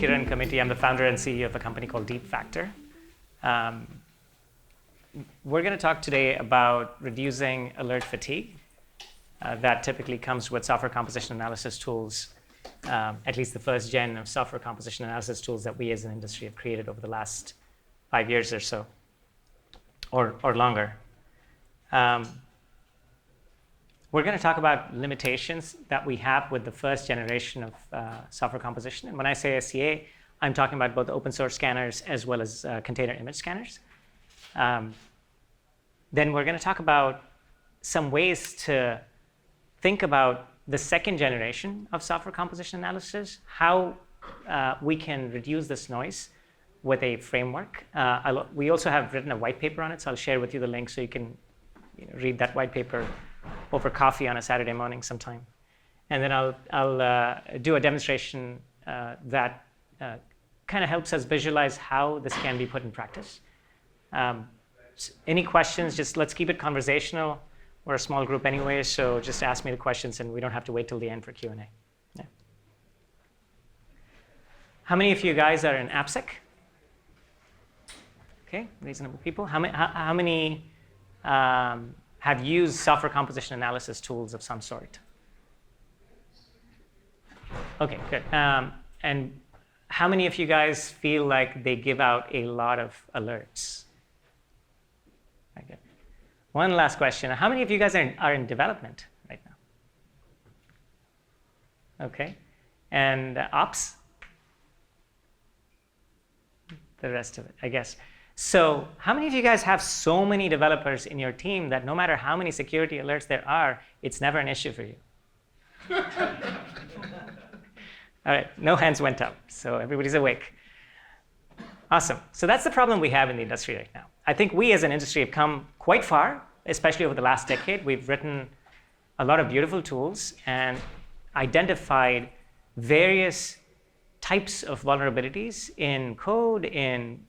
Kiran, Kamity. I'm the founder and CEO of a company called DeepFactor. We're going to talk today about reducing alert fatigue that typically comes with software composition analysis tools, at least the first gen of software composition analysis tools that we as an industry have created over the last 5 years or so, or longer. We're going to talk about limitations that we have with the first generation of software composition. And when I say SCA, I'm talking about both open source scanners as well as container image scanners. Then we're going to talk about some ways to think about the second generation of software composition analysis, how we can reduce this noise with a framework. We also have written a white paper on it, so I'll share with you the link so you can read that white paper over coffee on a Saturday morning sometime. And then I'll do a demonstration that kind of helps us visualize how this can be put in practice. Any questions, just let's keep it conversational. We're a small group anyway, so just ask me the questions and we don't have to wait till the end for Q&A. Yeah. How many of you guys are in AppSec? Okay, reasonable people. How many have used software composition analysis tools of some sort? Okay, good. And how many of you guys feel like they give out a lot of alerts? Okay. One last question. How many of you guys are in development right now? Okay. And ops? The rest of it, I guess. So how many of you guys have so many developers in your team that no matter how many security alerts there are, it's never an issue for you? All right, no hands went up, so everybody's awake. Awesome. So that's the problem we have in the industry right now. I think we as an industry have come quite far, especially over the last decade. We've written a lot of beautiful tools and identified various types of vulnerabilities in code, in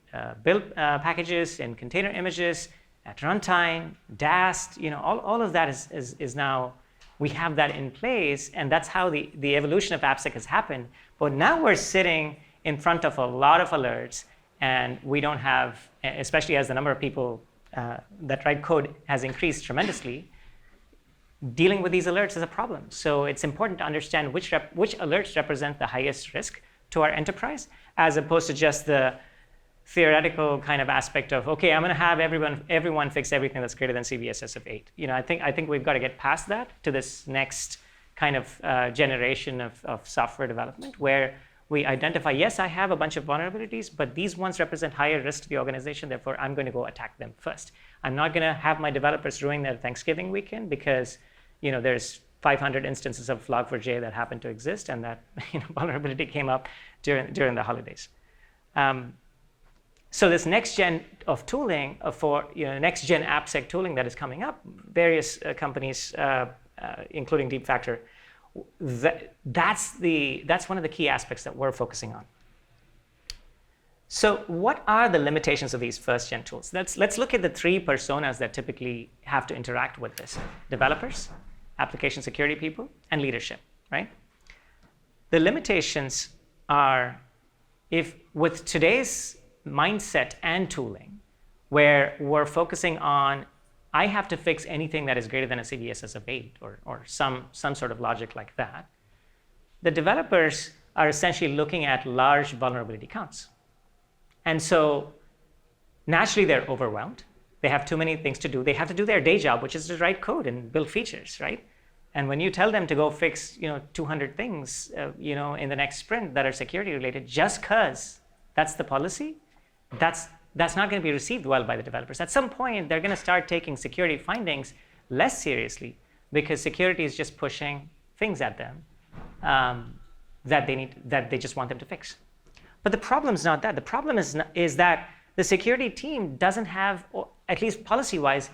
build packages, in container images, at runtime, DAST, all of that is now, we have that in place, and that's how the evolution of AppSec has happened. But now we're sitting in front of a lot of alerts, and we don't have, especially as the number of people that write code has increased tremendously, dealing with these alerts is a problem. So it's important to understand which alerts represent the highest risk to our enterprise, as opposed to just the theoretical kind of aspect of, okay, I'm going to have everyone fix everything that's greater than CVSS of 8. I think we've got to get past that to this next kind of generation of software development, where we identify, yes, I have a bunch of vulnerabilities, but these ones represent higher risk to the organization, therefore I'm going to go attack them first. I'm not going to have my developers ruin their Thanksgiving weekend because there's 500 instances of Log4j that happen to exist, and that vulnerability came up during the holidays. So this next gen of tooling for next gen AppSec tooling that is coming up, various companies, including DeepFactor, that's one of the key aspects that we're focusing on. So what are the limitations of these first gen tools? Let's look at the three personas that typically have to interact with this: developers, application security people, and leadership, right? The limitations are, if with today's mindset and tooling, where we're focusing on, I have to fix anything that is greater than a CVSS of 8 or some sort of logic like that, the developers are essentially looking at large vulnerability counts. And so naturally they're overwhelmed. They have too many things to do. They have to do their day job, which is to write code and build features, right? And when you tell them to go fix 200 things in the next sprint that are security related, just because that's the policy, that's not going to be received well by the developers. At some point, they're going to start taking security findings less seriously because security is just pushing things at them that they just want them to fix. But the problem is not that. The problem is that the security team doesn't have, or at least policy-wise,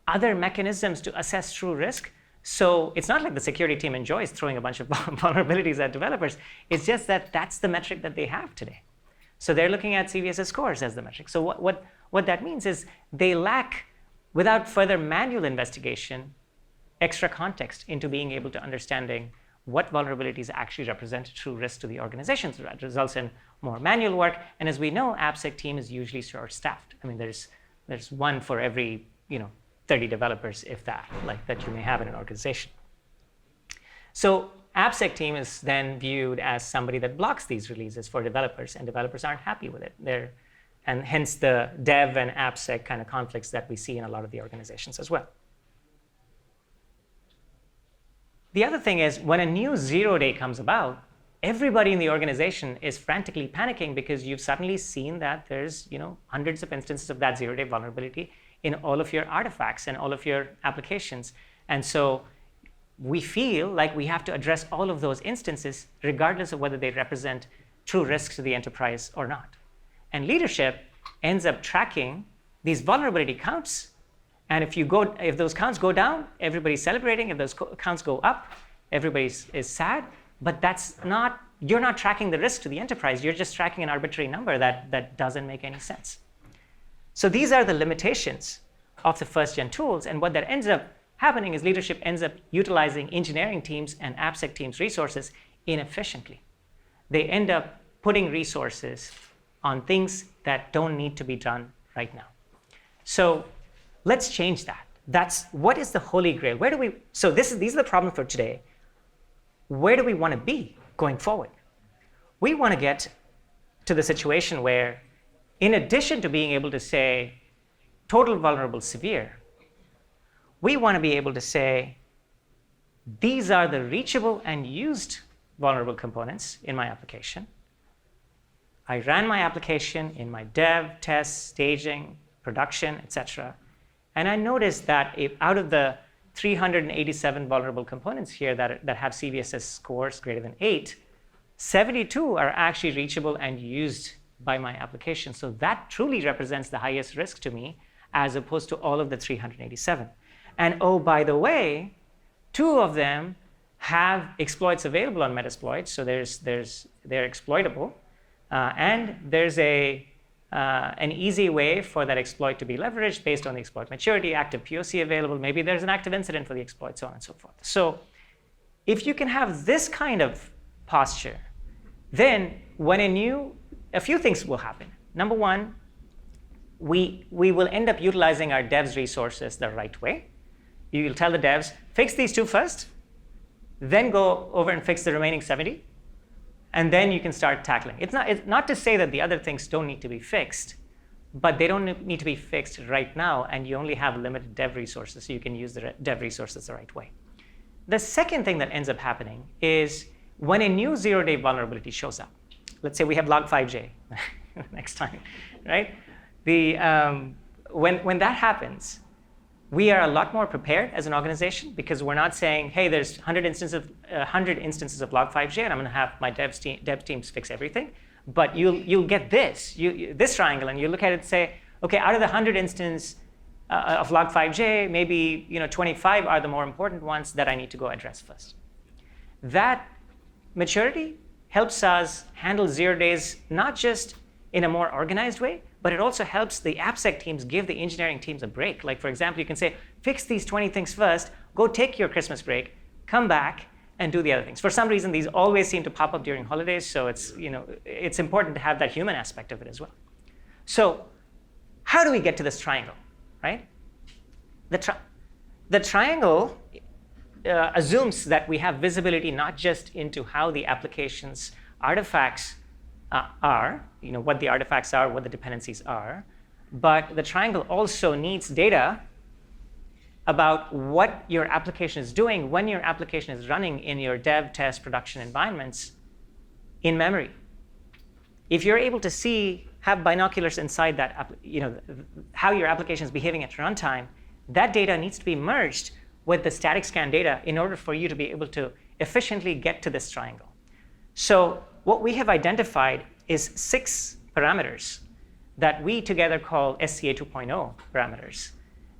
other mechanisms to assess true risk. So it's not like the security team enjoys throwing a bunch of vulnerabilities at developers. It's just that that's the metric that they have today. So they're looking at CVSS scores as the metric. So what that means is they lack, without further manual investigation, extra context into being able to understanding what vulnerabilities actually represent true risk to the organization. So that results in more manual work. And as we know, AppSec team is usually short-staffed. I mean, there's one for every 30 developers, if that, that you may have in an organization. So AppSec team is then viewed as somebody that blocks these releases for developers, and developers aren't happy with it. And hence the dev and AppSec kind of conflicts that we see in a lot of the organizations as well. The other thing is, when a new 0-day comes about, everybody in the organization is frantically panicking because you've suddenly seen that there's hundreds of instances of that 0-day vulnerability in all of your artifacts and all of your applications. And so we feel like we have to address all of those instances regardless of whether they represent true risks to the enterprise or not. And leadership ends up tracking these vulnerability counts. And if those counts go down, everybody's celebrating. If those counts go up, everybody is sad. But you're not tracking the risk to the enterprise. You're just tracking an arbitrary number that doesn't make any sense. So these are the limitations of the first-gen tools. And what that ends up happening is leadership ends up utilizing engineering teams and AppSec teams' resources inefficiently. They end up putting resources on things that don't need to be done right now. So let's change that. What is the holy grail? These are the problems for today. Where do we want to be going forward? We want to get to the situation where, in addition to being able to say total vulnerable severe, we want to be able to say these are the reachable and used vulnerable components in my application. I ran my application in my dev, test, staging, production, etc. And I noticed that out of the 387 vulnerable components here that have CVSS scores greater than 8, 72 are actually reachable and used by my application. So that truly represents the highest risk to me as opposed to all of the 387. And oh, by the way, 2 of them have exploits available on Metasploit, so they're exploitable. And there's an easy way for that exploit to be leveraged based on the exploit maturity, active POC available. Maybe there's an active incident for the exploit, so on and so forth. So if you can have this kind of posture, then a few things will happen. Number one, we will end up utilizing our devs' resources the right way. You'll tell the devs, fix these 2 first, then go over and fix the remaining 70. And then you can start tackling. It's not to say that the other things don't need to be fixed, but they don't need to be fixed right now, and you only have limited dev resources, so you can use the dev resources the right way. The second thing that ends up happening is when a new 0-day vulnerability shows up. Let's say we have log5j next time, right? When that happens, we are a lot more prepared as an organization because we're not saying, hey, there's 100 instances of log5j, and I'm going to have my dev teams fix everything. But you'll get this triangle, and you look at it and say, okay, out of the 100 instances of log5j, maybe 25 are the more important ones that I need to go address first. That maturity helps us handle 0 days not just in a more organized way, but it also helps the AppSec teams give the engineering teams a break. Like, for example, you can say, fix these 20 things first, go take your Christmas break, come back, and do the other things. For some reason, these always seem to pop up during holidays, so it's important to have that human aspect of it as well. So how do we get to this triangle, right? The triangle assumes that we have visibility not just into how the application's artifacts are, what the artifacts are, what the dependencies are, but the triangle also needs data about what your application is doing when your application is running in your dev, test, production environments in memory. If you're able to have binoculars inside that, how your application is behaving at runtime, that data needs to be merged with the static scan data in order for you to be able to efficiently get to this triangle. So what we have identified is 6 parameters that we together call SCA 2.0 parameters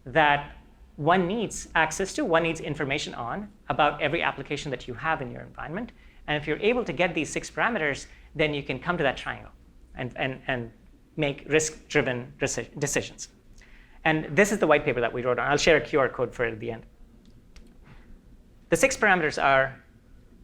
that one needs access to, one needs information on about every application that you have in your environment. And if you're able to get these 6 parameters, then you can come to that triangle and make risk-driven decisions. And this is the white paper that we wrote on. I'll share a QR code for it at the end. The 6 parameters are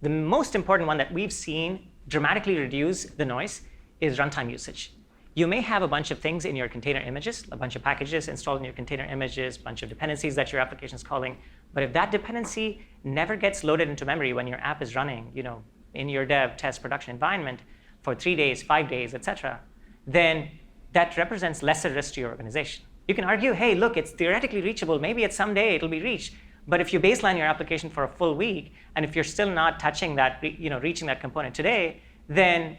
The most important one that we've seen dramatically reduce the noise is runtime usage. You may have a bunch of things in your container images, a bunch of packages installed in your container images, a bunch of dependencies that your application is calling. But if that dependency never gets loaded into memory when your app is running, in your dev, test, production environment for 3 days, 5 days, etc., then that represents lesser risk to your organization. You can argue, hey, look, it's theoretically reachable. Maybe at some day it'll be reached. But if you baseline your application for a full week, and if you're still not touching that, reaching that component today, then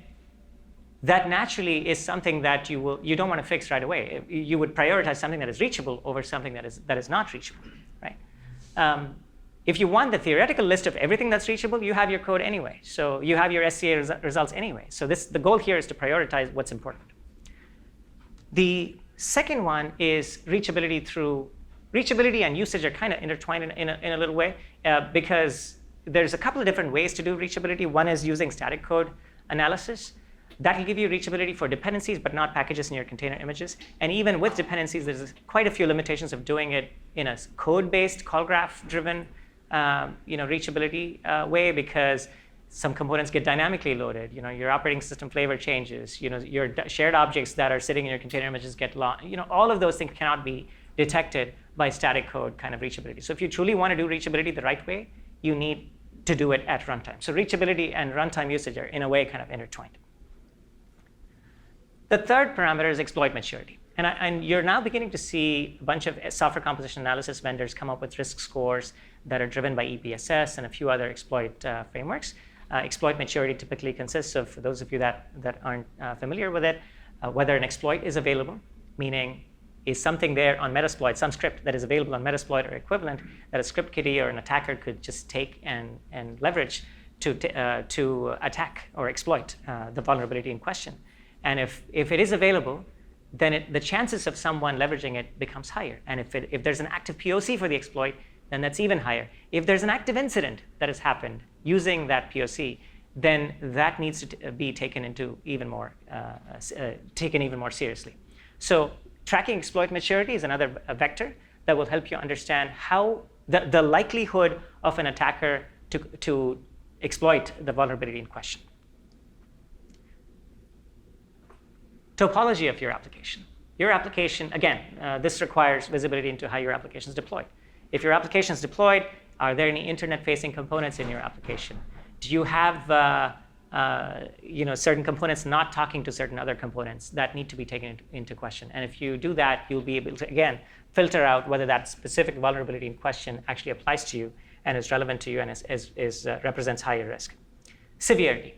that naturally is something that you don't want to fix right away. You would prioritize something that is reachable over something that is not reachable, right? If you want the theoretical list of everything that's reachable, you have your code anyway. So you have your SCA results anyway. So the goal here is to prioritize what's important. The second one is reachability and usage are kind of intertwined in a little way because there's a couple of different ways to do reachability. One is using static code analysis. That will give you reachability for dependencies, but not packages in your container images. And even with dependencies, there's quite a few limitations of doing it in a code-based, call graph-driven, reachability way, because some components get dynamically loaded. Your operating system flavor changes. Your shared objects that are sitting in your container images get lost. All of those things cannot be detected by static code kind of reachability. So if you truly want to do reachability the right way, you need to do it at runtime. So reachability and runtime usage are in a way kind of intertwined. The third parameter is exploit maturity. And you're now beginning to see a bunch of software composition analysis vendors come up with risk scores that are driven by EPSS and a few other exploit frameworks. Exploit maturity typically consists of, for those of you that aren't familiar with it, whether an exploit is available, meaning is something there on Metasploit, some script that is available on Metasploit or equivalent that a script kiddie or an attacker could just take and leverage to attack or exploit the vulnerability in question. And if it is available, then the chances of someone leveraging it becomes higher. And if there's an active POC for the exploit, then that's even higher. If there's an active incident that has happened using that POC, then that needs to be taken even more seriously. So tracking exploit maturity is another vector that will help you understand how the likelihood of an attacker to exploit the vulnerability in question. Topology of your application. Your application, again, this requires visibility into how your application is deployed. If your application is deployed, are there any internet-facing components in your application? Do you have certain components not talking to certain other components that need to be taken into question? And if you do that, you'll be able to, again, filter out whether that specific vulnerability in question actually applies to you and is relevant to you and represents higher risk. Severity.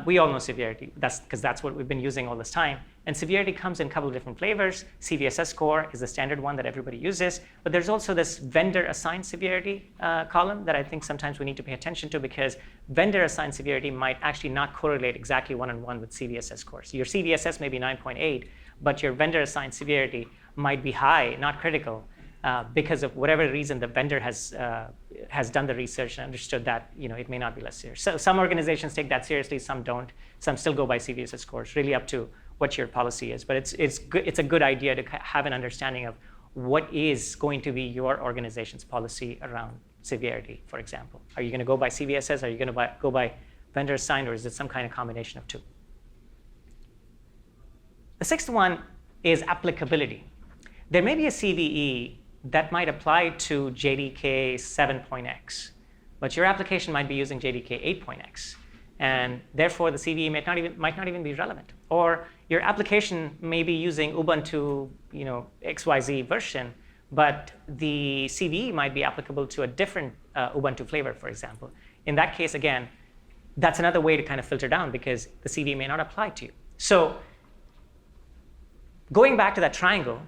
We all know severity, because that's what we've been using all this time. And severity comes in a couple of different flavors. CVSS score is the standard one that everybody uses. But there's also this vendor-assigned severity column that I think sometimes we need to pay attention to, because vendor-assigned severity might actually not correlate exactly one-on-one with CVSS scores. So your CVSS may be 9.8, but your vendor-assigned severity might be high, not critical, because of whatever reason the vendor has done the research and understood that it may not be less serious. So some organizations take that seriously, some don't. Some still go by CVSS scores, really up to what your policy is. But it's a good idea to have an understanding of what is going to be your organization's policy around severity, for example. Are you going to go by CVSS? Are you going to go by vendor assigned, or is it some kind of combination of two? The sixth one is applicability. There may be a CVE that might apply to JDK 7.x, but your application might be using JDK 8.x, and therefore the CVE might not even be relevant. Or your application may be using Ubuntu, XYZ version, but the CVE might be applicable to a different Ubuntu flavor, for example. In that case, again, that's another way to kind of filter down, because the CVE may not apply to you. So going back to that triangle,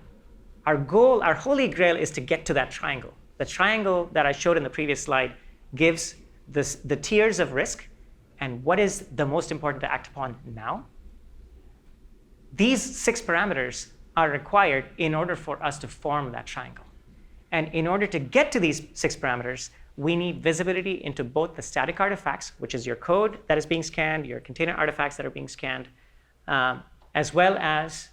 our goal, our holy grail, is to get to that triangle. The triangle that I showed in the previous slide gives the tiers of risk and what is the most important to act upon now. These 6 parameters are required in order for us to form that triangle. And in order to get to these 6 parameters, we need visibility into both the static artifacts, which is your code that is being scanned, your container artifacts that are being scanned, as well as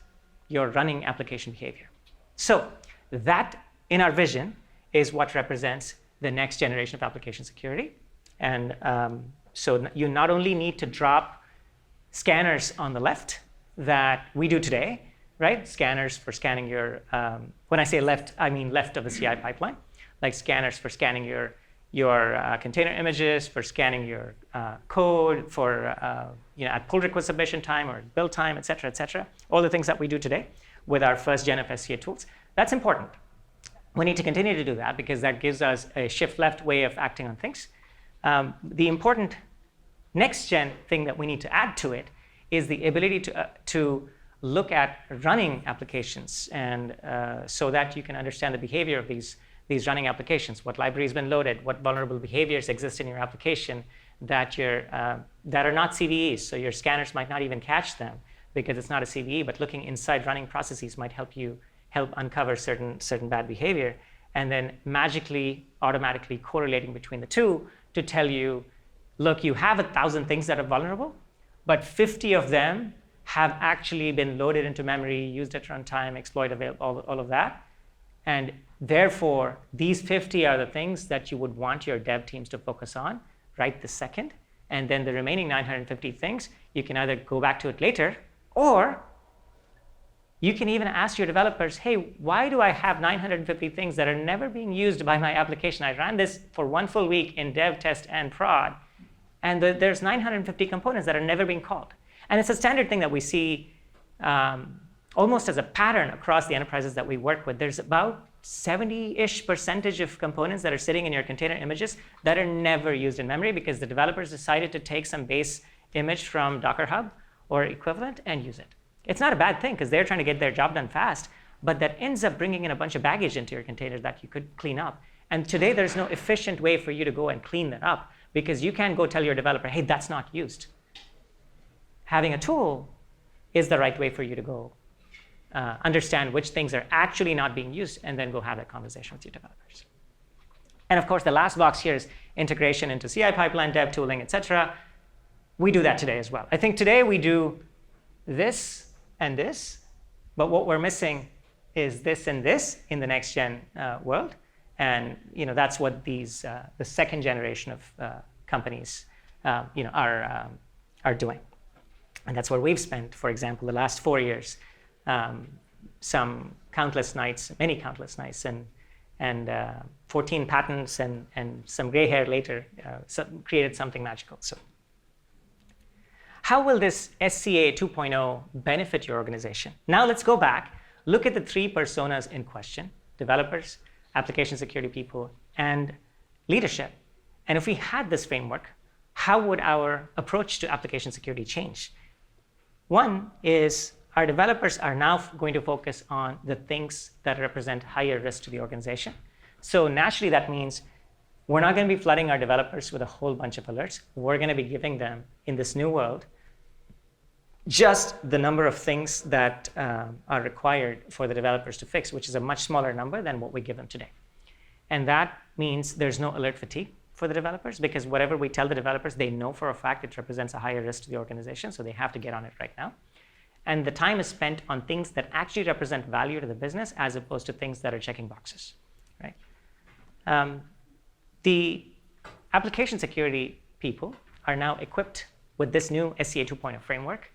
your running application behavior. So that, in our vision, is what represents the next generation of application security. And so you not only need to drop scanners on the left that we do today, right? Scanners for scanning your, when I say left, I mean left of the CI pipeline, like scanners for scanning your container images, for scanning your code, for at pull request submission time or build time, et cetera, all the things that we do today with our first gen of SCA tools. That's important. We need to continue to do that because that gives us a shift left way of acting on things. The important next gen thing that we need to add to it is the ability to look at running applications, and so that you can understand the behavior of these running applications, what library has been loaded, what vulnerable behaviors exist in your application that are not CVEs. So your scanners might not even catch them because it's not a CVE, but looking inside running processes might help uncover certain bad behavior, and then magically, automatically correlating between the two to tell you, look, you have 1,000 things that are vulnerable, but 50 of them have actually been loaded into memory, used at runtime, exploited, all of that. And therefore, these 50 are the things that you would want your dev teams to focus on right this second. And then the remaining 950 things, you can either go back to it later, or you can even ask your developers, hey, why do I have 950 things that are never being used by my application? I ran this for one full week in dev, test, and prod, and there's 950 components that are never being called. And it's a standard thing that we see almost as a pattern across the enterprises that we work with. There's about 70-ish% of components that are sitting in your container images that are never used in memory because the developers decided to take some base image from Docker Hub or equivalent and use it. It's not a bad thing because they're trying to get their job done fast, but that ends up bringing in a bunch of baggage into your containers that you could clean up. And today, there's no efficient way for you to go and clean that up because you can't go tell your developer, hey, that's not used. Having a tool is the right way for you to go understand which things are actually not being used and then go have that conversation with your developers. And of course, the last box here is integration into CI pipeline, dev tooling, et cetera. We do that today as well. I think today we do this and this, but what we're missing is this and this in the next gen world. And that's what these the second generation of companies are doing. And that's where we've spent, for example, the last 4 years, some countless nights, many countless nights, and 14 patents and some gray hair later created something magical. So how will this SCA 2.0 benefit your organization? Now let's go back, look at the three personas in question: developers, application security people, and leadership. And if we had this framework, how would our approach to application security change? One is our developers are now going to focus on the things that represent higher risk to the organization. So naturally, that means we're not going to be flooding our developers with a whole bunch of alerts. We're going to be giving them, in this new world, just the number of things that are required for the developers to fix, which is a much smaller number than what we give them today. And that means there's no alert fatigue for the developers because whatever we tell the developers, they know for a fact it represents a higher risk to the organization, so they have to get on it right now. And the time is spent on things that actually represent value to the business as opposed to things that are checking boxes, right? The application security people are now equipped with this new SCA 2.0 framework.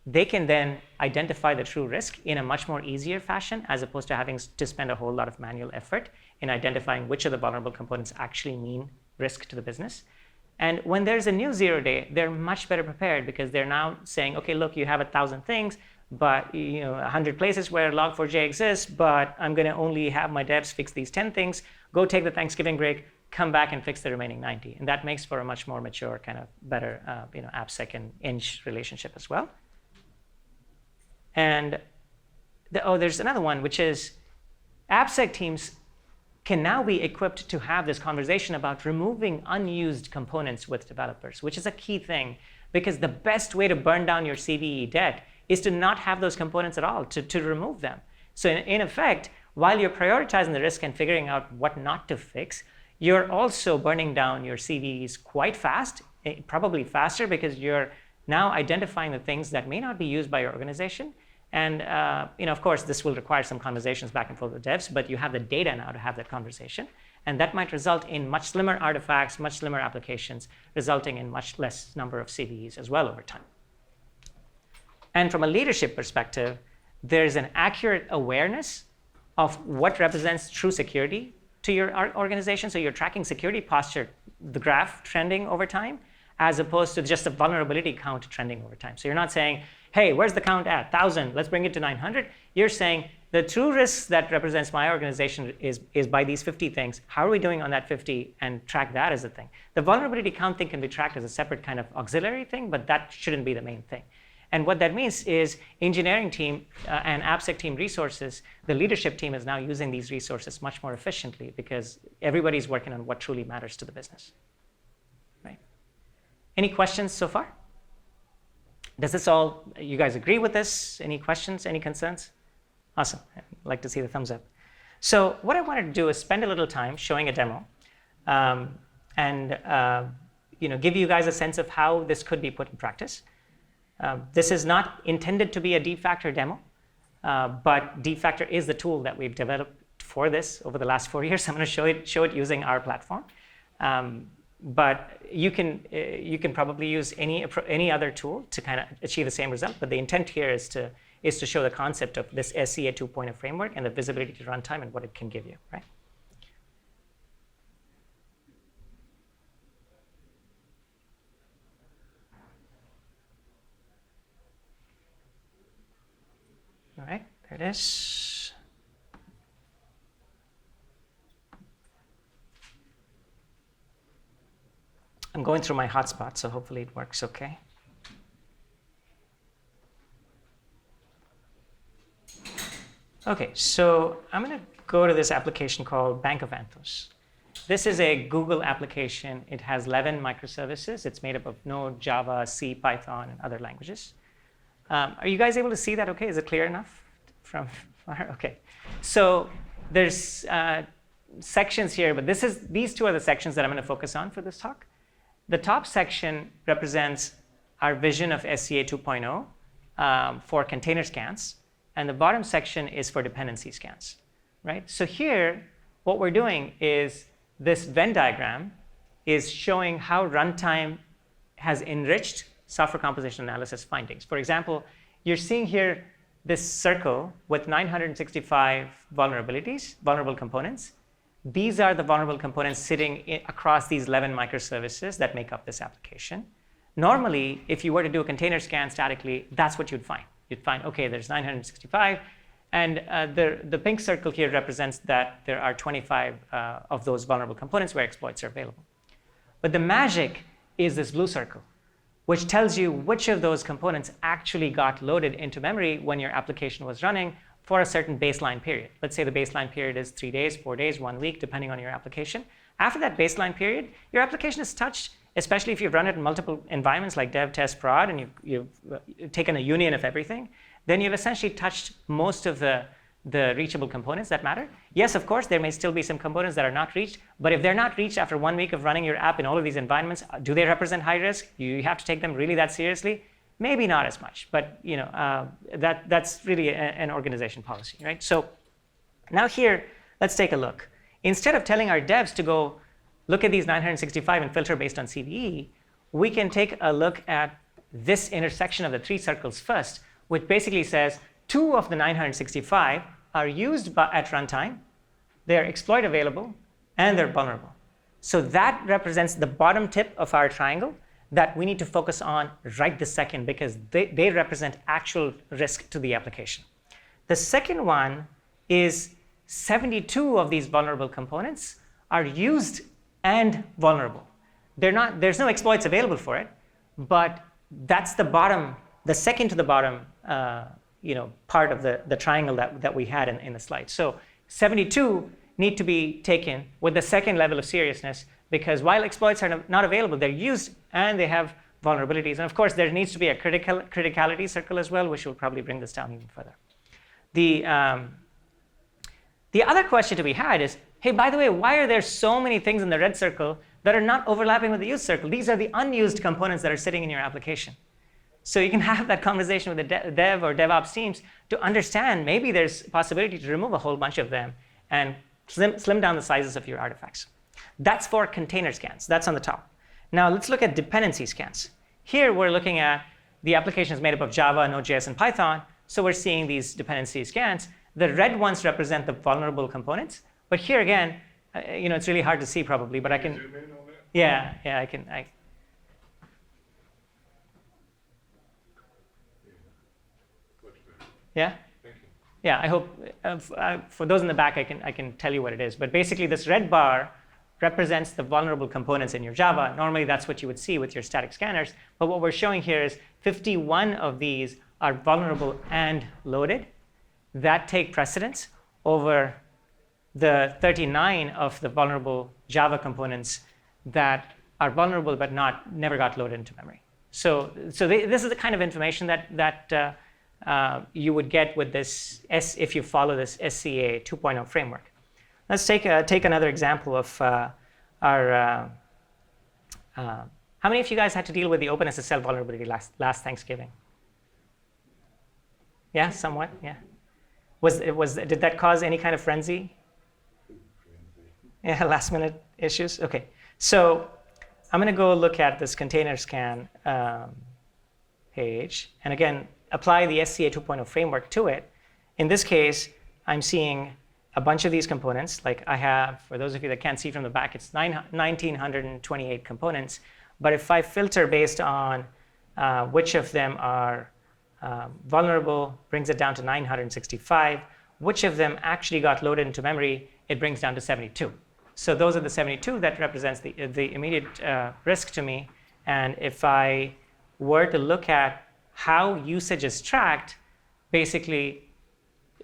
They can then identify the true risk in a much more easier fashion as opposed to having to spend a whole lot of manual effort in identifying which of the vulnerable components actually mean risk to the business. And when there's a new 0 day, they're much better prepared because they're now saying, okay, look, you have 1,000 things, but 100 places where log4j exists, but I'm going to only have my devs fix these 10 things, go take the Thanksgiving break, come back and fix the remaining 90. And that makes for a much more mature, kind of better AppSec and Eng relationship as well. And there's another one, which is AppSec teams can now be equipped to have this conversation about removing unused components with developers, which is a key thing, because the best way to burn down your CVE debt is to not have those components at all, to remove them. So in effect, while you're prioritizing the risk and figuring out what not to fix, you're also burning down your CVEs quite fast, probably faster because you're now identifying the things that may not be used by your organization. And of course, this will require some conversations back and forth with devs, but you have the data now to have that conversation. And that might result in much slimmer artifacts, much slimmer applications, resulting in much less number of CVEs as well over time. And from a leadership perspective, there's an accurate awareness of what represents true security to your organization. So you're tracking security posture, the graph trending over time, as opposed to just a vulnerability count trending over time. So you're not saying, hey, where's the count at? 1,000, let's bring it to 900. You're saying the true risks that represents my organization is by these 50 things. How are we doing on that 50 and track that as a thing? The vulnerability count thing can be tracked as a separate kind of auxiliary thing, but that shouldn't be the main thing. And what that means is engineering team and AppSec team resources, the leadership team is now using these resources much more efficiently because everybody's working on what truly matters to the business. Right? Any questions so far? Does this all, you guys agree with this? Any questions, any concerns? Awesome, I'd like to see the thumbs up. So what I wanted to do is spend a little time showing a demo and give you guys a sense of how this could be put in practice. This is not intended to be a deep factor demo, but deep factor is the tool that we've developed for this over the last 4 years. I'm going to show it using our platform. But you can probably use any other tool to kind of achieve the same result. But the intent here is to show the concept of this SCA 2.0 framework and the visibility to runtime and what it can give you, right? All right, there it is. I'm going through my hotspot, so hopefully it works okay. Okay, so I'm going to go to this application called Bank of Anthos. This is a Google application. It has 11 microservices. It's made up of Node, Java, C, Python, and other languages. Are you guys able to see that okay? Is it clear enough from far? Okay. So there's sections here, but these two are the sections that I'm going to focus on for this talk. The top section represents our vision of SCA 2.0 for container scans, and the bottom section is for dependency scans, right? So here, what we're doing is this Venn diagram is showing how runtime has enriched software composition analysis findings. For example, you're seeing here this circle with 965 vulnerabilities, vulnerable components. These are the vulnerable components sitting across these 11 microservices that make up this application. Normally, if you were to do a container scan statically, that's what you'd find. You'd find, okay, there's 965, and the pink circle here represents that there are 25 of those vulnerable components where exploits are available. But the magic is this blue circle, which tells you which of those components actually got loaded into memory when your application was running for a certain baseline period. Let's say the baseline period is 3 days, 4 days, 1 week, depending on your application. After that baseline period, your application is touched, especially if you've run it in multiple environments like dev, test, prod, and you've taken a union of everything, then you've essentially touched most of the reachable components that matter. Yes, of course, there may still be some components that are not reached, but if they're not reached after 1 week of running your app in all of these environments, do they represent high risk? You have to take them really that seriously? Maybe not as much, but that's really an organization policy, right? So now here, let's take a look. Instead of telling our devs to go look at these 965 and filter based on CVE, we can take a look at this intersection of the 3 circles first, which basically says 2 of the 965 are used at runtime, they're exploit available, and they're vulnerable. So that represents the bottom tip of our triangle that we need to focus on right this second because they represent actual risk to the application. The second one is 72 of these vulnerable components are used and vulnerable. There's no exploits available for it, but that's the bottom, the second to the bottom part of the triangle that we had in the slide. So 72 need to be taken with the second level of seriousness because while exploits are not available, they're used and they have vulnerabilities. And of course, there needs to be a criticality circle as well, which will probably bring this down even further. The other question to be had is, hey, by the way, why are there so many things in the red circle that are not overlapping with the used circle? These are the unused components that are sitting in your application. So you can have that conversation with the dev or DevOps teams to understand maybe there's a possibility to remove a whole bunch of them and slim down the sizes of your artifacts. That's for container scans. That's on the top. Now let's look at dependency scans. Here we're looking at the application is made up of Java, Node.js, and Python. So we're seeing these dependency scans. The red ones represent the vulnerable components. But here again, it's really hard to see probably, but I can. Zoom in on that? Yeah, I can. Yeah. Thank you. Yeah, I hope for those in the back, I can tell you what it is. But basically, this red bar represents the vulnerable components in your Java. Normally, that's what you would see with your static scanners. But what we're showing here is 51 of these are vulnerable and loaded. That take precedence over the 39 of the vulnerable Java components that are vulnerable but never got loaded into memory. So this is the kind of information that you would get with this if you follow this SCA 2.0 framework. Let's take another example of our. How many of you guys had to deal with the OpenSSL vulnerability last Thanksgiving? Yeah, somewhat. Yeah. Did that cause any kind of frenzy? Yeah, last minute issues. Okay, so I'm going to go look at this container scan page, and again apply the SCA 2.0 framework to it. In this case, I'm seeing a bunch of these components. Like I have, for those of you that can't see from the back, it's 1,928 components. But if I filter based on which of them are vulnerable, brings it down to 965. Which of them actually got loaded into memory, it brings down to 72. So those are the 72 that represents the immediate risk to me. And if I were to look at how usage is tracked, basically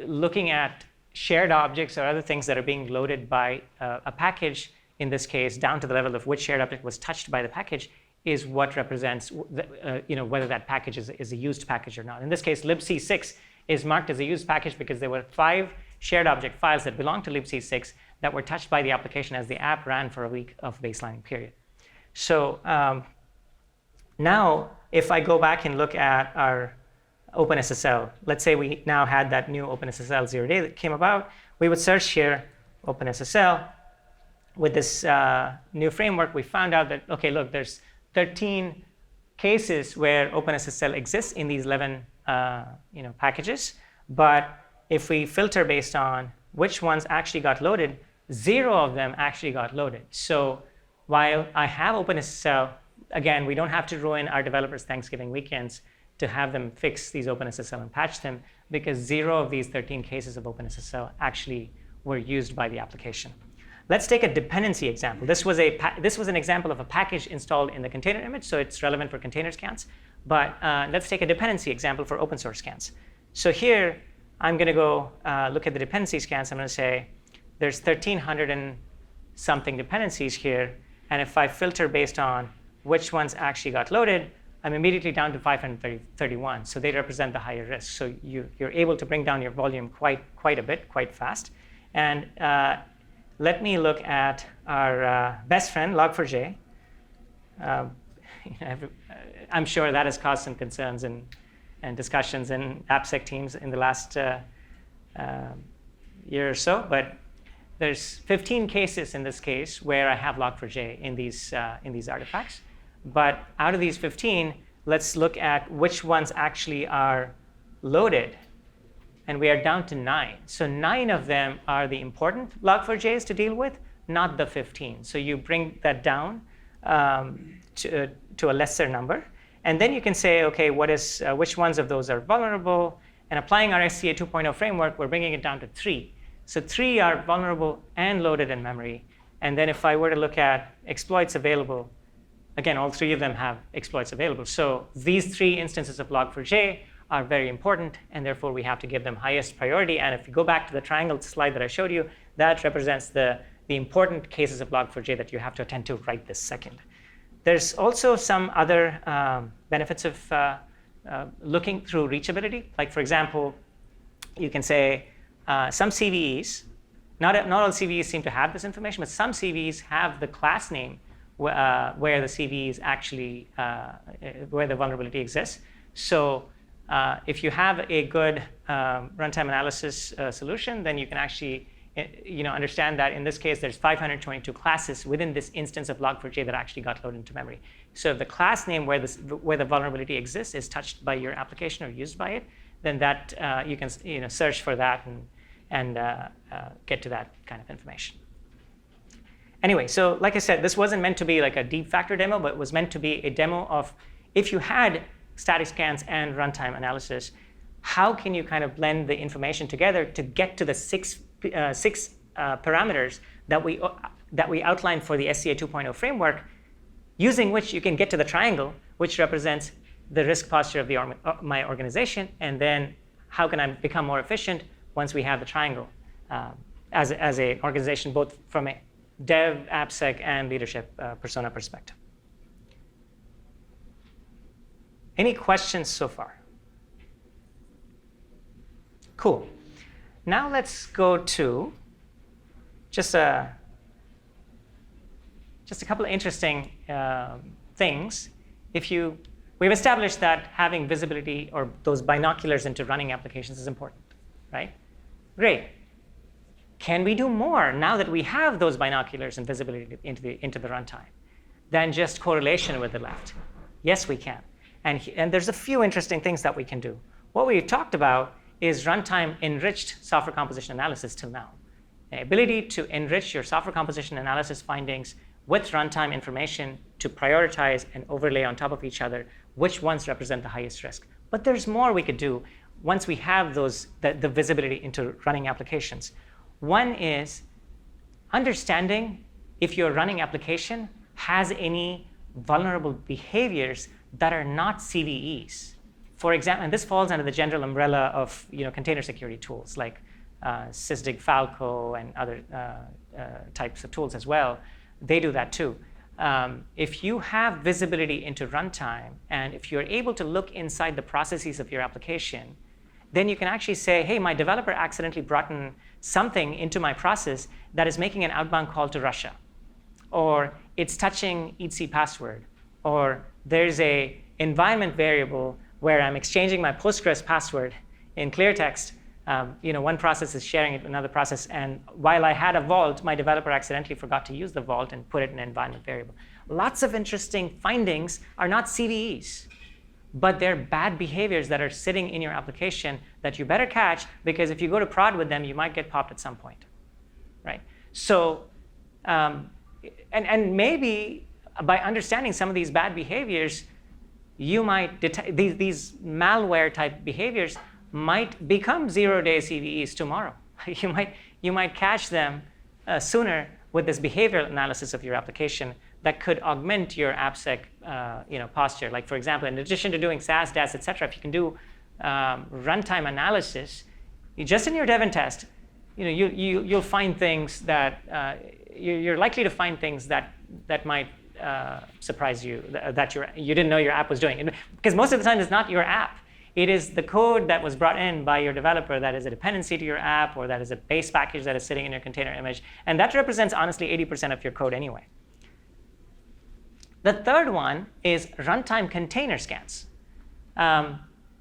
looking at shared objects or other things that are being loaded by a package, in this case, down to the level of which shared object was touched by the package, is what represents whether that package is a used package or not. In this case, libc6 is marked as a used package because there were 5 shared object files that belong to libc6 that were touched by the application as the app ran for a week of baselining period. So now, if I go back and look at our OpenSSL, let's say we now had that new OpenSSL 0 day that came about, we would search here OpenSSL. With this new framework, we found out that, okay, look, there's 13 cases where OpenSSL exists in these 11 packages. But if we filter based on which ones actually got loaded, 0 of them actually got loaded. So while I have OpenSSL, again, we don't have to ruin our developers' Thanksgiving weekends to have them fix these OpenSSL and patch them, because 0 of these 13 cases of OpenSSL actually were used by the application. Let's take a dependency example. This was an example of a package installed in the container image, so it's relevant for container scans. But let's take a dependency example for open source scans. So here, I'm going to go look at the dependency scans. I'm going to say there's 1,300 and something dependencies here. And if I filter based on which ones actually got loaded, I'm immediately down to 531. So they represent the higher risk. So you're able to bring down your volume quite a bit, quite fast. And let me look at our best friend, Log4j. I'm sure that has caused some concerns and discussions in AppSec teams in the last year or so. But there's 15 cases in this case where I have Log4j in these artifacts. But out of these 15, let's look at which ones actually are loaded. And we are down to 9. So 9 of them are the important Log4js to deal with, not the 15. So you bring that down to a lesser number. And then you can say, okay, which ones of those are vulnerable? And applying our SCA 2.0 framework, we're bringing it down to 3. So 3 are vulnerable and loaded in memory. And then if I were to look at exploits available, again, all 3 of them have exploits available. So these 3 instances of Log4j are very important, and therefore we have to give them highest priority. And if you go back to the triangle slide that I showed you, that represents the important cases of Log4j that you have to attend to right this second. There's also some other benefits of looking through reachability. Like, for example, you can say some CVEs, not all CVEs seem to have this information, but some CVEs have the class name where the CVEs actually, where the vulnerability exists. So if you have a good runtime analysis solution, then you can actually understand that in this case, there's 522 classes within this instance of log4j that actually got loaded into memory. So if the class name where the vulnerability exists is touched by your application or used by it, then that you can search for that and get to that kind of information. Anyway, so like I said, this wasn't meant to be like a deep factor demo, but it was meant to be a demo of if you had static scans and runtime analysis, how can you kind of blend the information together to get to the six parameters that we outlined for the SCA 2.0 framework, using which you can get to the triangle, which represents the risk posture of my organization, and then how can I become more efficient once we have the triangle as an organization, both from a dev, AppSec, and leadership persona perspective. Any questions so far? Cool. Now let's go to just a couple of interesting things. We've established that having visibility or those binoculars into running applications is important, right? Great. Can we do more now that we have those binoculars and visibility into the runtime than just correlation with the left? Yes, we can. And there's a few interesting things that we can do. What we've talked about is runtime enriched software composition analysis till now. The ability to enrich your software composition analysis findings with runtime information to prioritize and overlay on top of each other which ones represent the highest risk. But there's more we could do once we have the visibility into running applications. One is understanding if your running application has any vulnerable behaviors that are not CVEs. For example, and this falls under the general umbrella of container security tools like Sysdig Falco and other types of tools as well. They do that too. If you have visibility into runtime, and if you're able to look inside the processes of your application, then you can actually say, hey, my developer accidentally brought in something into my process that is making an outbound call to Russia, or it's touching etc password, or there's a environment variable where I'm exchanging my Postgres password in clear text. One process is sharing it with another process, and while I had a vault, my developer accidentally forgot to use the vault and put it in an environment variable. Lots of interesting findings are not CVEs, but they're bad behaviors that are sitting in your application that you better catch, because if you go to prod with them, you might get popped at some point, right? So, and maybe by understanding some of these bad behaviors, you might detect these malware type behaviors might become 0-day CVEs tomorrow. You might catch them sooner with this behavioral analysis of your application that could augment your AppSec posture. Like, for example, in addition to doing SAS, DAS, et cetera, if you can do runtime analysis, just in your dev and test, you'll find things that you're likely to find things that might surprise you, that you didn't know your app was doing. Because most of the time, it's not your app. It is the code that was brought in by your developer that is a dependency to your app, or that is a base package that is sitting in your container image. And that represents, honestly, 80% of your code anyway. The third one is runtime container scans.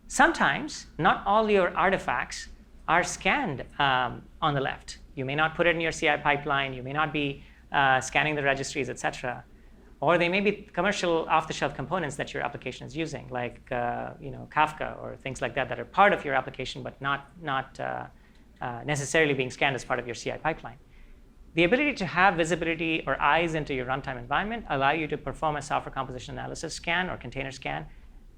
Sometimes, not all your artifacts are scanned on the left. You may not put it in your CI pipeline. You may not be scanning the registries, et cetera. Or they may be commercial off-the-shelf components that your application is using, like Kafka or things like that are part of your application, but not necessarily being scanned as part of your CI pipeline. The ability to have visibility or eyes into your runtime environment allow you to perform a software composition analysis scan or container scan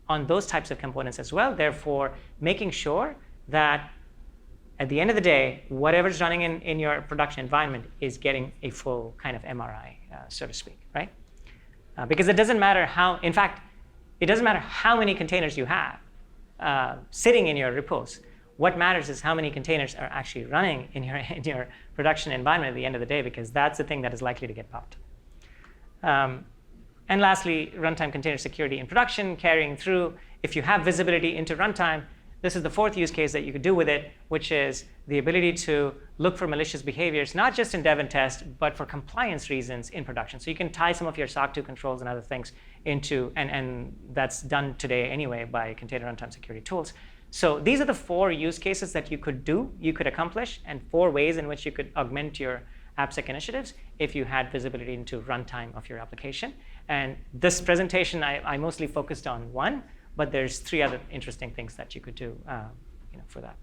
on those types of components as well, therefore making sure that at the end of the day, whatever's running in your production environment is getting a full kind of MRI, so to speak, right? Because it doesn't matter how, in fact, it doesn't matter how many containers you have sitting in your repos. What matters is how many containers are actually running in your production environment at the end of the day, because that's the thing that is likely to get popped. And lastly, runtime container security in production, carrying through. If you have visibility into runtime, this is the fourth use case that you could do with it, which is the ability to look for malicious behaviors, not just in dev and test, but for compliance reasons in production. So you can tie some of your SOC 2 controls and other things into, and that's done today anyway by container runtime security tools, So these are the 4 use cases that you could accomplish, and 4 ways in which you could augment your AppSec initiatives if you had visibility into runtime of your application. And this presentation, I mostly focused on 1, but there's 3 other interesting things that you could do for that.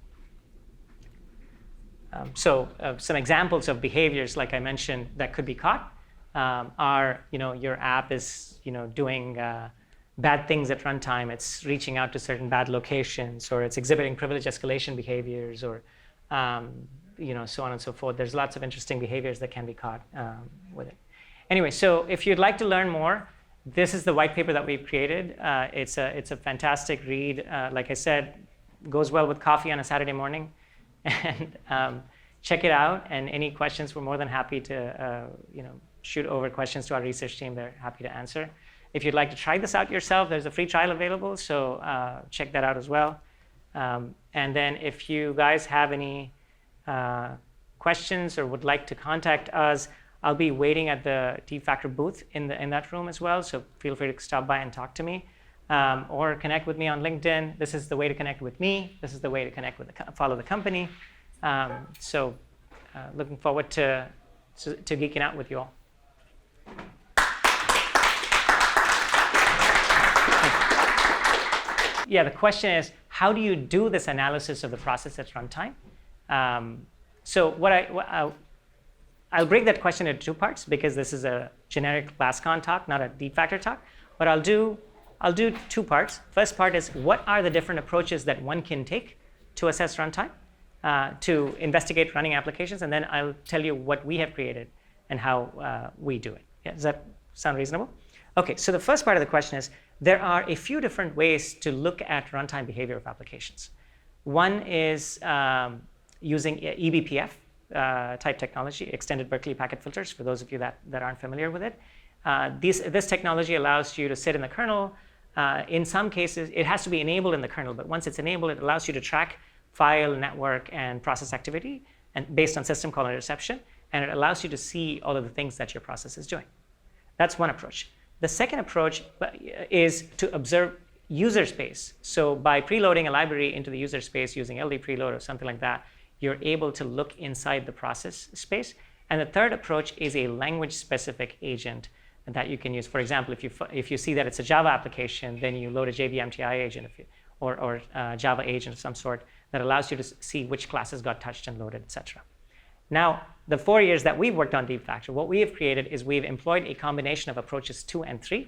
So some examples of behaviors, like I mentioned, that could be caught are, your app is, doing bad things at runtime. It's reaching out to certain bad locations, or it's exhibiting privilege escalation behaviors, or so on and so forth. There's lots of interesting behaviors that can be caught with it. Anyway, so if you'd like to learn more, this is the white paper that we've created. It's a fantastic read. Like I said, goes well with coffee on a Saturday morning. And check it out. And any questions, we're more than happy to shoot over questions to our research team. They're happy to answer. If you'd like to try this out yourself, there's a free trial available, so check that out as well. And then if you guys have any questions or would like to contact us, I'll be waiting at the DFactor booth in that room as well, so feel free to stop by and talk to me. Or connect with me on LinkedIn. This is the way to connect with me. This is the way to connect with follow the company. So looking forward to geeking out with you all. Yeah, the question is, how do you do this analysis of the process at runtime? So I'll break that question into 2 parts, because this is a generic LastCon talk, not a DFactor talk. But I'll do 2 parts. First part is, what are the different approaches that one can take to assess runtime, to investigate running applications, and then I'll tell you what we have created and how we do it. Yeah, does that sound reasonable? Okay, so the first part of the question is, there are a few different ways to look at runtime behavior of applications. One is using eBPF type technology, extended Berkeley packet filters, for those of you that aren't familiar with it. This technology allows you to sit in the kernel. In some cases, it has to be enabled in the kernel, but once it's enabled, it allows you to track file, network, and process activity, and based on system call interception, and it allows you to see all of the things that your process is doing. That's one approach. The second approach is to observe user space. So by preloading a library into the user space using LD preload or something like that, you're able to look inside the process space. And the third approach is a language-specific agent that you can use. For example, if you see that it's a Java application, then you load a JVMTI agent or Java agent of some sort that allows you to see which classes got touched and loaded, etc. Now, the 4 years that we've worked on DFactor, what we have created is we've employed a combination of approaches 2 and 3.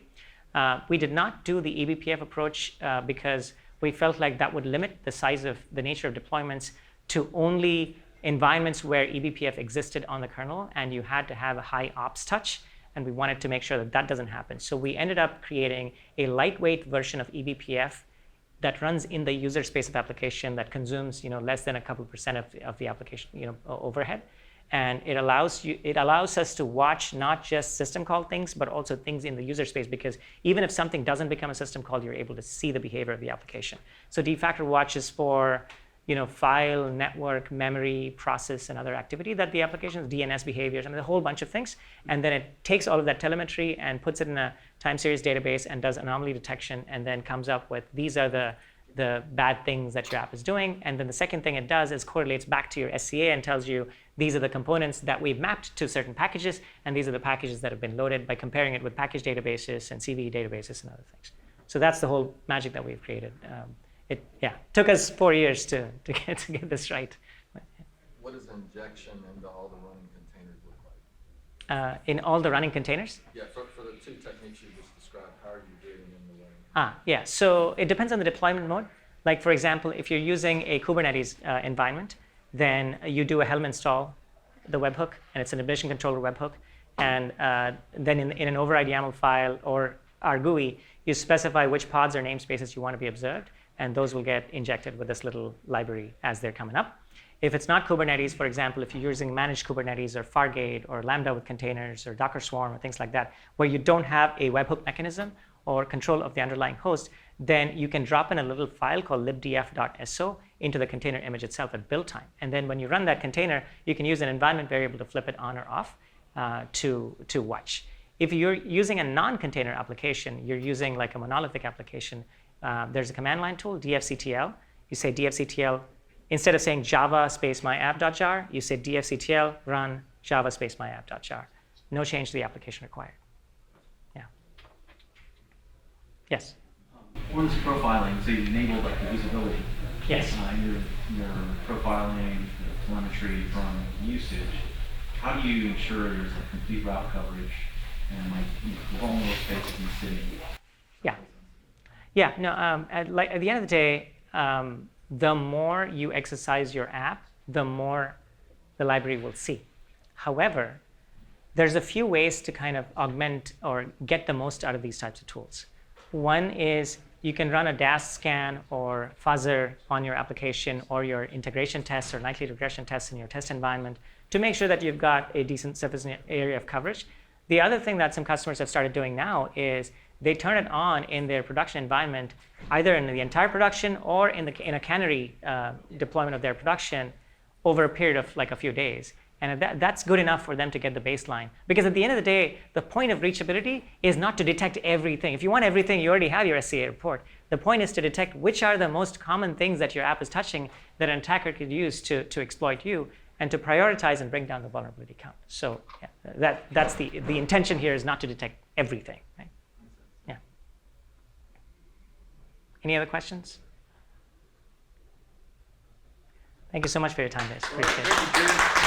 We did not do the eBPF approach because we felt like that would limit the size of the nature of deployments to only environments where eBPF existed on the kernel, and you had to have a high ops touch, and we wanted to make sure that that doesn't happen. So we ended up creating a lightweight version of eBPF that runs in the user space of application that consumes less than a couple percent of the application overhead. And it allows us to watch not just system call things, but also things in the user space, because even if something doesn't become a system call, you're able to see the behavior of the application. So DFactor watches for file, network, memory, process, and other activity that the application's DNS behaviors, a whole bunch of things. And then it takes all of that telemetry and puts it in a time series database and does anomaly detection, and then comes up with, these are the bad things that your app is doing. And then the second thing it does is correlates back to your SCA and tells you, these are the components that we've mapped to certain packages, and these are the packages that have been loaded, by comparing it with package databases and CVE databases and other things. So that's the whole magic that we've created. It took us 4 years to get this right. What does injection into all the running containers look like? In all the running containers? Yeah, for the 2 techniques you just described, how are you getting in the running? Yeah, so it depends on the deployment mode. Like, for example, if you're using a Kubernetes environment, then you do a Helm install, the webhook, and it's an admission controller webhook. And then in an override YAML file or our GUI, you specify which pods or namespaces you want to be observed, and those will get injected with this little library as they're coming up. If it's not Kubernetes, for example, if you're using managed Kubernetes or Fargate or Lambda with containers or Docker Swarm or things like that, where you don't have a webhook mechanism or control of the underlying host, then you can drop in a little file called libdf.so into the container image itself at build time. And then when you run that container, you can use an environment variable to flip it on or off to watch. If you're using a non-container application, you're using like a monolithic application, there's a command line tool, dfctl. You say dfctl, instead of saying java space myapp.jar, you say dfctl run java space myapp.jar. No change to the application required. Yeah. Yes? What is profiling? So you enabled like the visibility. Yes. You're profiling the telemetry from usage. How do you ensure there's a complete route coverage and like vulnerable spaces in the city? Yeah. Yeah. No. At the end of the day, the more you exercise your app, the more the library will see. However, there's a few ways to kind of augment or get the most out of these types of tools. One is you can run a DAS scan or fuzzer on your application or your integration tests or likely regression tests in your test environment to make sure that you've got a decent surface area of coverage. The other thing that some customers have started doing now is they turn it on in their production environment, either in the entire production or in a canary deployment of their production over a period of like a few days. And that's good enough for them to get the baseline. Because at the end of the day, the point of reachability is not to detect everything. If you want everything, you already have your SCA report. The point is to detect which are the most common things that your app is touching that an attacker could use to exploit you, and to prioritize and bring down the vulnerability count. So yeah, that's the intention here is not to detect everything. Right? Yeah. Any other questions? Thank you so much for your time, guys. Appreciate it.